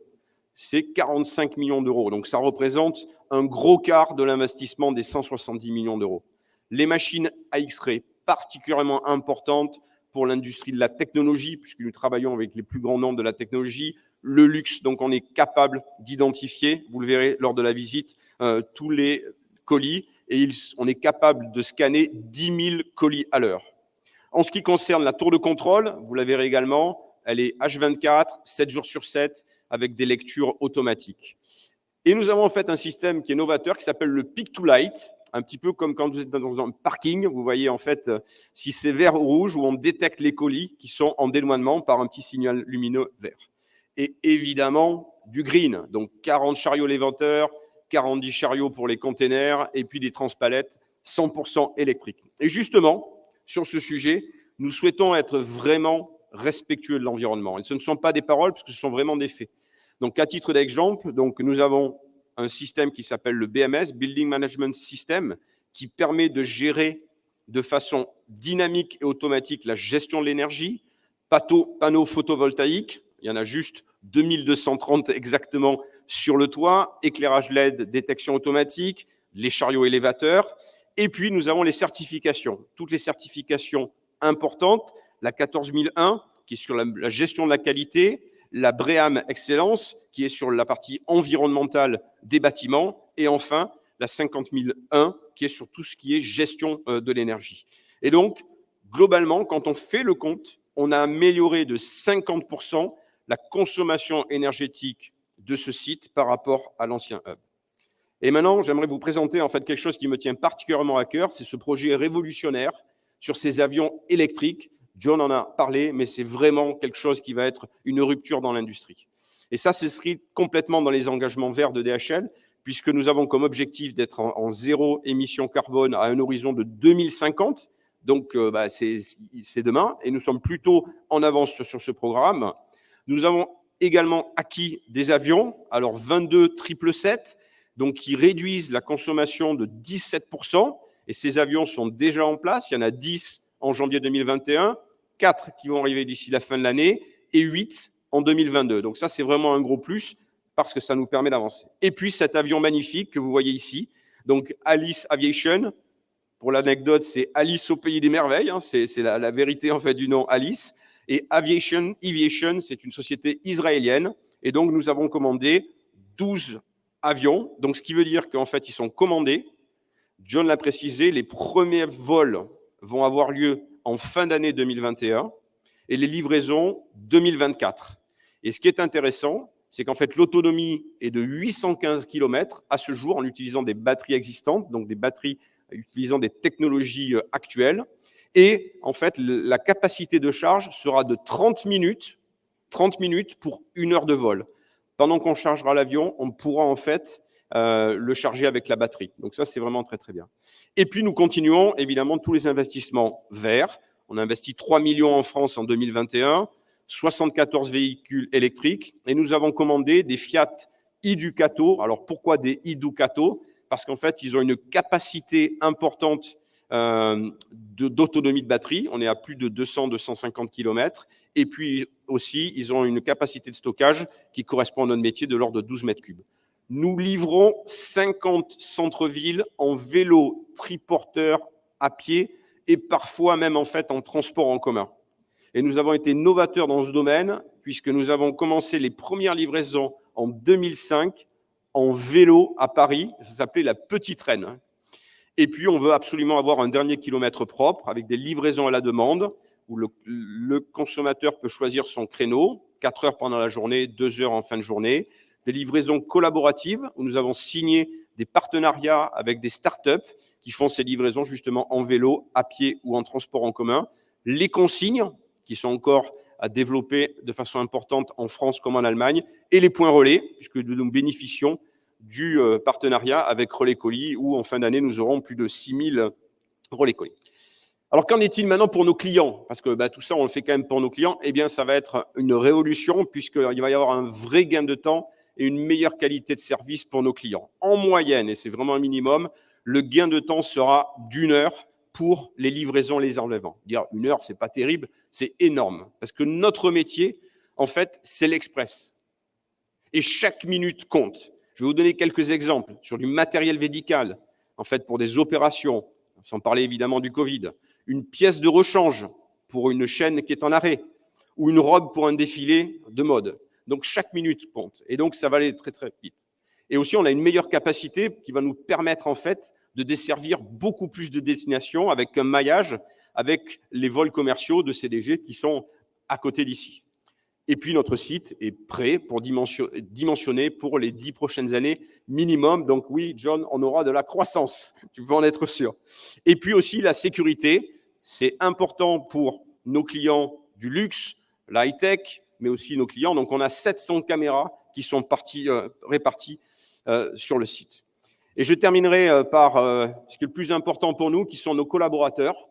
c'est 45 millions d'euros. Donc, ça représente un gros quart de l'investissement des 170 millions d'euros. Les machines à X-ray, particulièrement importantes pour l'industrie de la technologie, puisque nous travaillons avec les plus grands noms de la technologie. Le luxe, donc on est capable d'identifier, vous le verrez lors de la visite, tous les colis, et on est capable de scanner 10 000 colis à l'heure. En ce qui concerne la tour de contrôle, vous la verrez également, elle est H24, 7 jours sur 7, avec des lectures automatiques. Et nous avons en fait un système qui est novateur, qui s'appelle le Pick to Light, un petit peu comme quand vous êtes dans un parking, vous voyez en fait si c'est vert ou rouge, où on détecte les colis qui sont en dédouanement par un petit signal lumineux vert. Et évidemment, du green, donc 40 chariots levanteurs, 40 chariots pour les containers, et puis des transpalettes 100% électriques. Et justement, sur ce sujet, nous souhaitons être vraiment respectueux de l'environnement. Et ce ne sont pas des paroles, parce que ce sont vraiment des faits. Donc, à titre d'exemple, nous avons un système qui s'appelle le BMS, Building Management System, qui permet de gérer de façon dynamique et automatique la gestion de l'énergie, panneaux photovoltaïques, il y en a juste 2230 exactement sur le toit, éclairage LED, détection automatique, les chariots élévateurs, et puis nous avons les certifications, toutes les certifications importantes, la 14001 qui est sur la gestion de la qualité, la BREEAM Excellence, qui est sur la partie environnementale des bâtiments, et enfin la 50001, qui est sur tout ce qui est gestion de l'énergie. Et donc, globalement, quand on fait le compte, on a amélioré de 50% la consommation énergétique de ce site par rapport à l'ancien hub. Et maintenant, j'aimerais vous présenter en fait quelque chose qui me tient particulièrement à cœur, c'est ce projet révolutionnaire sur ces avions électriques. John en a parlé, mais c'est vraiment quelque chose qui va être une rupture dans l'industrie. Et ça s'inscrit complètement dans les engagements verts de DHL, puisque nous avons comme objectif d'être en zéro émission carbone à un horizon de 2050. Donc, c'est demain, et nous sommes plutôt en avance sur ce programme. Nous avons également acquis des avions, alors 22 777, donc qui réduisent la consommation de 17%, et ces avions sont déjà en place. Il y en a 10 en janvier 2021, 4 qui vont arriver d'ici la fin de l'année et 8 en 2022. Donc ça, c'est vraiment un gros plus parce que ça nous permet d'avancer. Et puis cet avion magnifique que vous voyez ici, donc Alice Aviation. Pour l'anecdote, c'est Alice au pays des merveilles, c'est la vérité en fait du nom Alice. Et Aviation, c'est une société israélienne. Et donc nous avons commandé 12 avions. Donc ce qui veut dire qu'en fait ils sont commandés. John l'a précisé, les premiers vols vont avoir lieu en fin d'année 2021 et les livraisons 2024. Et ce qui est intéressant, c'est qu'en fait, l'autonomie est de 815 km à ce jour en utilisant des batteries existantes, donc des batteries utilisant des technologies actuelles. Et en fait, la capacité de charge sera de 30 minutes pour 1 heure de vol. Pendant qu'on chargera l'avion, on pourra en fait le charger avec la batterie. Donc ça, c'est vraiment très, très bien. Et puis, nous continuons évidemment tous les investissements verts. On a investi 3 millions en France en 2021, 74 véhicules électriques, et nous avons commandé des Fiat e-Ducato. Alors, pourquoi des e-Ducato? Parce qu'en fait, ils ont une capacité importante d'autonomie de batterie. On est à plus de 200-250 km. Et puis, aussi, ils ont une capacité de stockage qui correspond à notre métier de l'ordre de 12 mètres cubes. Nous livrons 50 centres-villes en vélo triporteur à pied et parfois même en fait en transport en commun. Et nous avons été novateurs dans ce domaine puisque nous avons commencé les premières livraisons en 2005 en vélo à Paris. Ça s'appelait la Petite Reine. Et puis, on veut absolument avoir un dernier kilomètre propre avec des livraisons à la demande où le consommateur peut choisir son créneau, 4 heures pendant la journée, 2 heures en fin de journée. Des livraisons collaboratives où nous avons signé des partenariats avec des startups qui font ces livraisons justement en vélo, à pied ou en transport en commun. Les consignes, qui sont encore à développer de façon importante en France comme en Allemagne, et les points relais, puisque nous bénéficions du partenariat avec Relais Colis, où en fin d'année, nous aurons plus de 6000 Relais Colis. Alors, qu'en est-il maintenant pour nos clients? Parce que tout ça, on le fait quand même pour nos clients. Eh bien, ça va être une révolution, puisqu'il va y avoir un vrai gain de temps et une meilleure qualité de service pour nos clients. En moyenne, et c'est vraiment un minimum, le gain de temps sera d'1 heure pour les livraisons, les enlèvements. Dire 1 heure, c'est pas terrible, c'est énorme. Parce que notre métier, en fait, c'est l'express. Et chaque minute compte. Je vais vous donner quelques exemples sur du matériel médical, en fait, pour des opérations, sans parler évidemment du Covid, une pièce de rechange pour une chaîne qui est en arrêt, ou une robe pour un défilé de mode. Donc, chaque minute compte. Et donc, ça va aller très, très vite. Et aussi, on a une meilleure capacité qui va nous permettre, en fait, de desservir beaucoup plus de destinations avec un maillage, avec les vols commerciaux de CDG qui sont à côté d'ici. Et puis, notre site est prêt pour dimensionner pour les 10 prochaines années minimum. Donc oui, John, on aura de la croissance, tu peux en être sûr. Et puis aussi, la sécurité, c'est important pour nos clients du luxe, la high-tech, mais aussi nos clients. Donc, on a 700 caméras qui sont réparties sur le site. Et je terminerai par ce qui est le plus important pour nous, qui sont nos collaborateurs.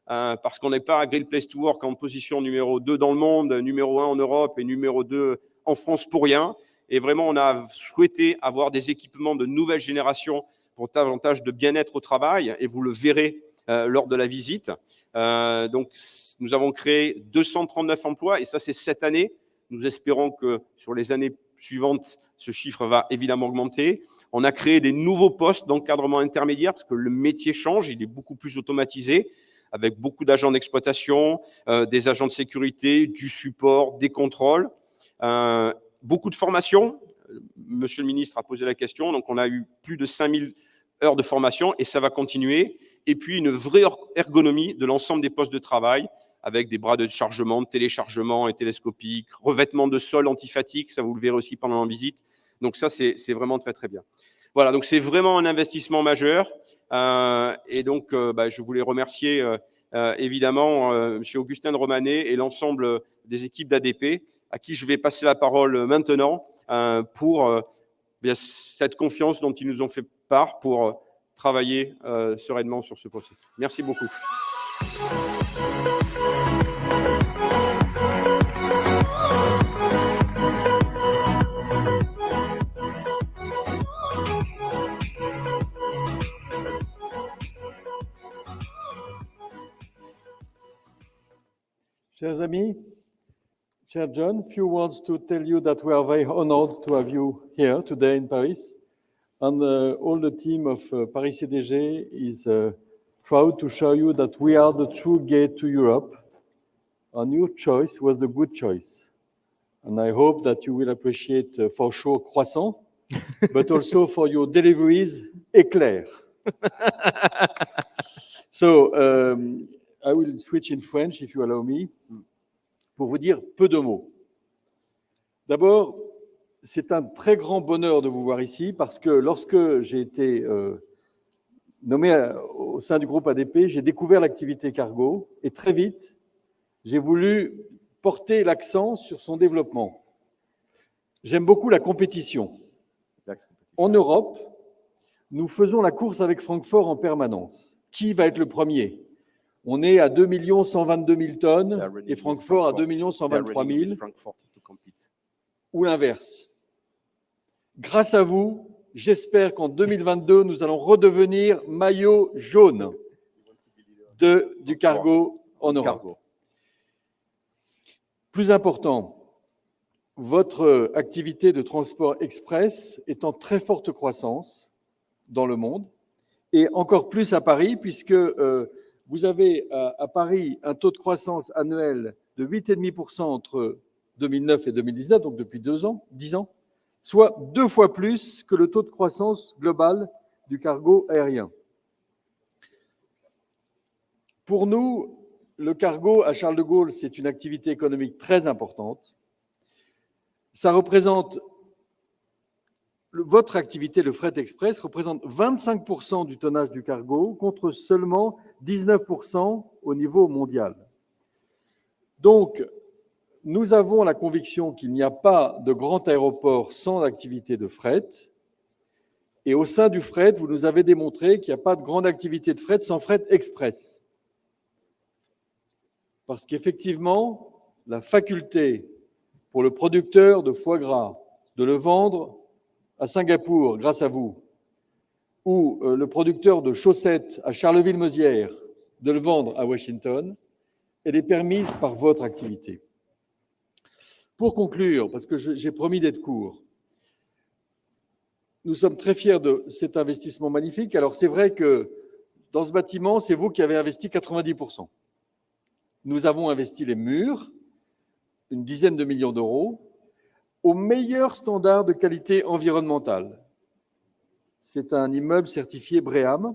Parce qu'on n'est pas à Great Place to Work en position numéro 2 dans le monde, numéro 1 en Europe et numéro 2 en France pour rien. Et vraiment, on a souhaité avoir des équipements de nouvelle génération pour davantage de bien-être au travail, et vous le verrez lors de la visite. Donc, nous avons créé 239 emplois, et ça, c'est cette année. Nous espérons que sur les années suivantes, ce chiffre va évidemment augmenter. On a créé des nouveaux postes d'encadrement intermédiaire, parce que le métier change, il est beaucoup plus automatisé, avec beaucoup d'agents d'exploitation, des agents de sécurité, du support, des contrôles, beaucoup de formations. Monsieur le ministre a posé la question, donc on a eu plus de 5000 heures de formation et ça va continuer. Et puis une vraie ergonomie de l'ensemble des postes de travail, avec des bras de chargement, de téléchargement et télescopique, revêtement de sol antifatigue, ça vous le verrez aussi pendant la visite. Donc ça, c'est vraiment très très bien. Voilà, donc c'est vraiment un investissement majeur. Et donc, je voulais remercier évidemment M. Augustin de Romanet et l'ensemble des équipes d'ADP, à qui je vais passer la parole maintenant pour cette confiance dont ils nous ont fait part pour travailler sereinement sur ce poste. Merci beaucoup. Chers amis, cher John, few words to tell you that we are very honored to have you here today in Paris. And all the team of Paris CDG is proud to show you that we are the true gate to Europe. And your choice was the good choice. And I hope that you will appreciate for sure Croissant, but also for your deliveries, Éclair. So, I will switch in French, if you allow me, pour vous dire peu de mots. D'abord, c'est un très grand bonheur de vous voir ici parce que lorsque j'ai été nommé au sein du groupe ADP, j'ai découvert l'activité cargo et très vite, j'ai voulu porter l'accent sur son développement. J'aime beaucoup la compétition. En Europe, nous faisons la course avec Francfort en permanence. Qui va être le premier ? On est à 2 122 000 tonnes et Francfort à 2 123 000, ou l'inverse. Grâce à vous, j'espère qu'en 2022, nous allons redevenir maillot jaune du cargo en Europe. Plus important, votre activité de transport express est en très forte croissance dans le monde, et encore plus à Paris, puisque vous avez à Paris un taux de croissance annuel de 8,5% entre 2009 et 2019, donc depuis 10 ans, soit 2 fois plus que le taux de croissance global du cargo aérien. Pour nous, le cargo à Charles de Gaulle, c'est une activité économique très importante. Ça représente, votre activité, le fret express, représente 25% du tonnage du cargo contre seulement 19% au niveau mondial. Donc, nous avons la conviction qu'il n'y a pas de grand aéroport sans activité de fret. Et au sein du fret, vous nous avez démontré qu'il n'y a pas de grande activité de fret sans fret express. Parce qu'effectivement, la faculté pour le producteur de foie gras de le vendre à Singapour grâce à vous, ou le producteur de chaussettes à Charleville-Mézières de le vendre à Washington, elle est permise par votre activité. Pour conclure, parce que j'ai promis d'être court, nous sommes très fiers de cet investissement magnifique. Alors c'est vrai que dans ce bâtiment, c'est vous qui avez investi 90%. Nous avons investi les murs, une dizaine de millions d'euros, au meilleur standard de qualité environnementale. C'est un immeuble certifié BREEAM.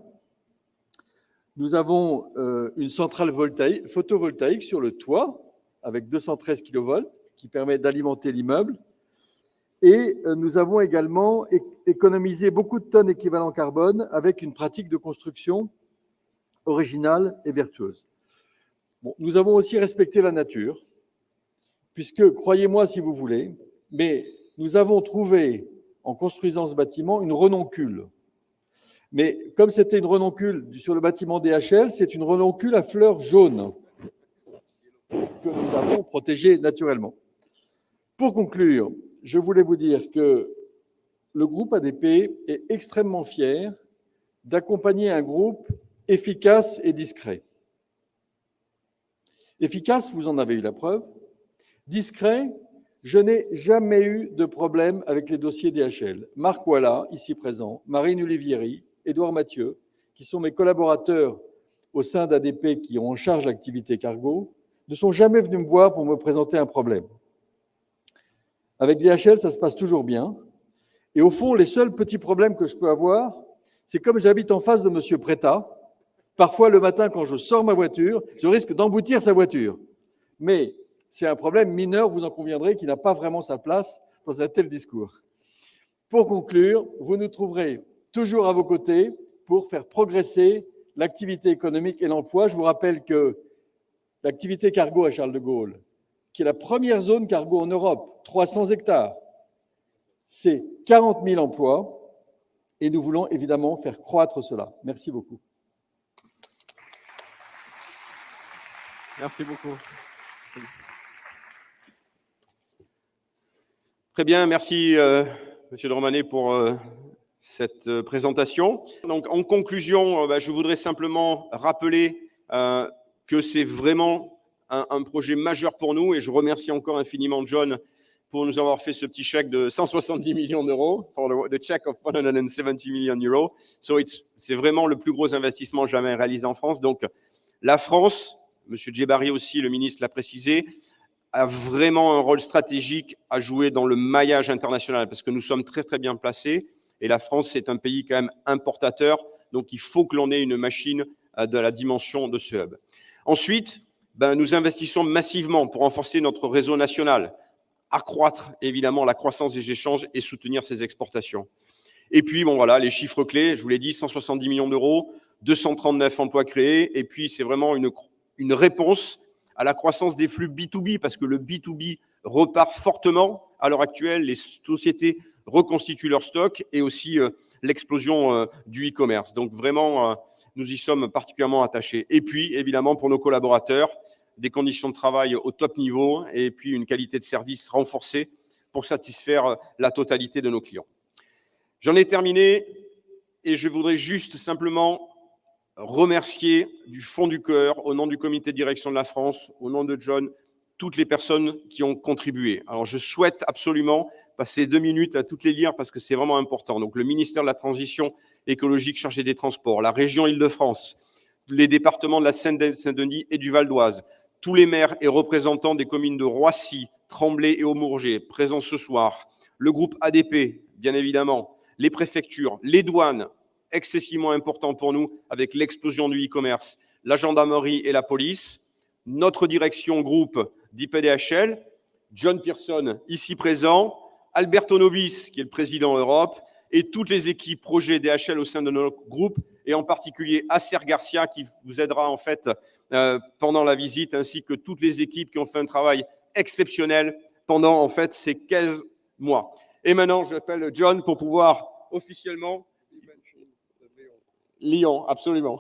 Nous avons une centrale photovoltaïque sur le toit avec 213 kV qui permet d'alimenter l'immeuble. Et nous avons également économisé beaucoup de tonnes équivalent carbone avec une pratique de construction originale et vertueuse. Bon, nous avons aussi respecté la nature, puisque, croyez-moi si vous voulez, mais nous avons trouvé, en construisant ce bâtiment, une renoncule. Mais comme c'était une renoncule sur le bâtiment DHL, c'est une renoncule à fleurs jaunes que nous avons protégée naturellement. Pour conclure, je voulais vous dire que le groupe ADP est extrêmement fier d'accompagner un groupe efficace et discret. Efficace, vous en avez eu la preuve. Discret, je n'ai jamais eu de problème avec les dossiers DHL. Marc Walla, ici présent, Marine Olivieri, Édouard Mathieu, qui sont mes collaborateurs au sein d'ADP qui ont en charge l'activité cargo, ne sont jamais venus me voir pour me présenter un problème. Avec DHL, ça se passe toujours bien. Et au fond, les seuls petits problèmes que je peux avoir, c'est comme j'habite en face de M. Préta, parfois le matin quand je sors ma voiture, je risque d'emboutir sa voiture. Mais c'est un problème mineur, vous en conviendrez, qui n'a pas vraiment sa place dans un tel discours. Pour conclure, vous nous trouverez toujours à vos côtés pour faire progresser l'activité économique et l'emploi. Je vous rappelle que l'activité cargo à Charles de Gaulle, qui est la première zone cargo en Europe, 300 hectares, c'est 40 000 emplois et nous voulons évidemment faire croître cela. Merci beaucoup. Merci beaucoup. Très bien, merci Monsieur de Romanet pour cette présentation. Donc, en conclusion, je voudrais simplement rappeler que c'est vraiment un projet majeur pour nous et je remercie encore infiniment John pour nous avoir fait ce petit chèque de 170 millions d'euros, for the check of 170 million euros. So c'est vraiment le plus gros investissement jamais réalisé en France. Donc, la France, Monsieur Djebbari aussi, le ministre l'a précisé, a vraiment un rôle stratégique à jouer dans le maillage international parce que nous sommes très, très bien placés et la France, c'est un pays quand même importateur. Donc, il faut que l'on ait une machine de la dimension de ce hub. Ensuite, nous investissons massivement pour renforcer notre réseau national, accroître évidemment la croissance des échanges et soutenir ces exportations. Et puis, bon voilà, les chiffres clés, je vous l'ai dit, 170 millions d'euros, 239 emplois créés, et puis c'est vraiment une réponse à la croissance des flux B2B, parce que le B2B repart fortement. À l'heure actuelle, les sociétés reconstituent leur stock et aussi l'explosion du e-commerce. Donc vraiment, nous y sommes particulièrement attachés. Et puis, évidemment, pour nos collaborateurs, des conditions de travail au top niveau et puis une qualité de service renforcée pour satisfaire la totalité de nos clients. J'en ai terminé et je voudrais juste simplement remercier du fond du cœur, au nom du comité de direction de la France, au nom de John, toutes les personnes qui ont contribué. Alors, je souhaite absolument passer 2 minutes à toutes les lire parce que c'est vraiment important. Donc, le ministère de la Transition écologique chargé des Transports, la région Île-de-France, les départements de la Seine-Saint-Denis et du Val d'Oise, tous les maires et représentants des communes de Roissy, Tremblay et Haut-Mourget, présents ce soir, le groupe ADP, bien évidemment, les préfectures, les douanes, excessivement important pour nous avec l'explosion du e-commerce, la gendarmerie et la police, notre direction groupe d'IPDHL, John Pearson, ici présent, Alberto Nobis, qui est le président Europe, et toutes les équipes projets DHL au sein de notre groupe, et en particulier Acer Garcia, qui vous aidera en fait pendant la visite, ainsi que toutes les équipes qui ont fait un travail exceptionnel pendant en fait ces 15 mois. Et maintenant, j'appelle John pour pouvoir officiellement... Lyon, absolument.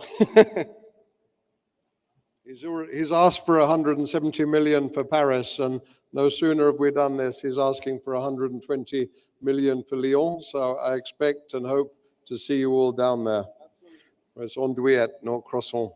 He's asked for 170 million for Paris, and no sooner have we done this, he's asking for 120 million for Lyon. So I expect and hope to see you all down there. It's Andouillette, not Croissant.